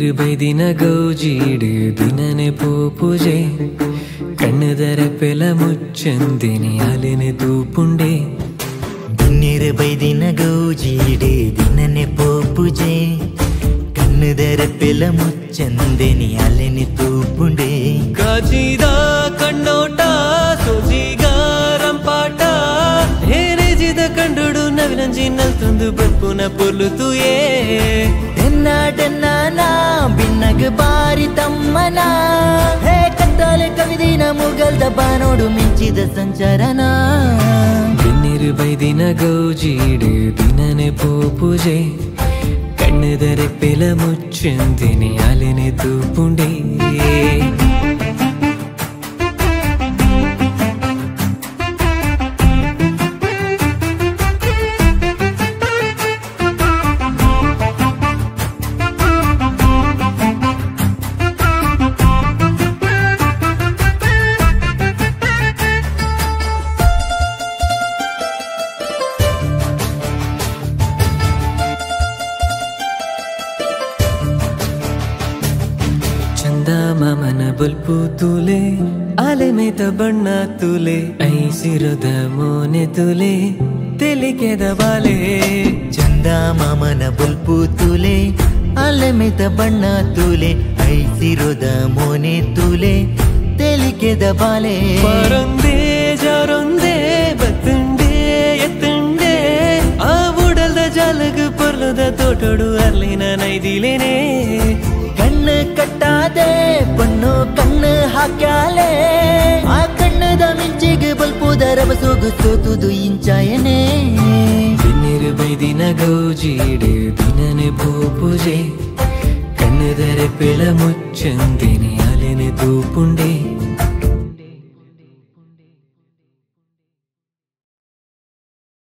ಬಿನ್ನಿರು ಬೈದಿನ ಗೌಜೀಡು ದಿನನೆ ಪೋಪುಜೆ ಕಣ್ಣದರ ಪೆಲ ಮುಚ್ಚಂದಿನಿ ಅಲೆನೆ ತೂಪುಂಡೆ ಬಿನ್ನಿರು ಬೈದಿನ ಗೌಜೀಡು ದಿನನೆ ಪೋಪುಜೆ ಕಣ್ಣದರ ಪೆಲ ಮುಚ್ಚಂದಿನಿ ಅಲೆನೆ ತೂಪುಂಡೆ ಕಾಚಿದ ಕಣ್ಣೋಟ ಸೋಜಿಗ ರಂಪಾಟ ಹೇರೆಜಿದ ಕಂಡುಡು ನವಿಲಂಜಿನಲ್ ತಂದು ಬಪ್ಪುನ ಪೊಲ್ಲುತುಯೇ ಎನ್ನಾಟನ್ನ ಬಿನ್ನಗ ಬಾರಿ ತಮ್ಮನ ಹೇ ಕತ್ತಲೆ ಕವಿದಿನ ಮುಗಲ್ದ ಬಾನೋಡು ಮಿಂಚಿದ ಸಂಚರನ ಬಿನ್ನಿರು ಬೈದಿನ ಗೌಜೀಡು ದಿನನೆ ಪೋಪುಜೆ ಕಣ್ಣದರ ಪೆಲ ಮುಚ್ಚಂದಿನಿ ಅಲೆನೆ ತೂಪುಂಡೆ ಮಾಮನ ಬಲ್ಪು ತುಲೆ ಅಲೆ ಮೇತ ಬಣ್ಣ ತುಲೆ ಐಸಿರದ ಮೋನೆ ತುಲೆ ತೆಲಿಕೆದ ಬಾಲೆ ಚಂದ ಮಾಮನ ಬಲ್ಪು ತುಲೆ ಅಲೆ ಮೇತ ಬಣ್ಣ ತುಲೆ ಐಸಿರದ ಮೋನೆ ತುಲೆ ತೆಲಿಕೆದ ಬಾಲೆ ಪರೊಂದೇ ಜಾರೊಂದೇ ಬತ್ತುಂಡೆ ಎತ್ತುಂಡೆ ಆ ಉಡಲ್ದ ಜಾಲಗ ಪೊರ್ಲದ ತೋಟೋಡು ಅಲ್ಲಿನ ನೈದಿಲೇನೆ ಕಣ್ಣು ಕಟ್ಟಾದೆ ಬಣ್ಣು ಕಣ್ಣು ಹಾಕ್ಯಾಲೆ ಆ ಕಣ್ಣದ ಮಿಂಚಿಗೆ ಬಲ್ಪುದ ರಭಸೋಗು ಸೋತುದು ಇಂಚಾಯನೆ ಬಿನ್ನಿರು ಬೈದಿನ ಗೌಜೀಡು ದಿನನೆ ಪೋಪುಜೆ ಕಣ್ಣದರ ಪೆಲ ಮುಚ್ಚಂದಿನಿ ಅಲೆನೆ ತೂಪುಂಡೆ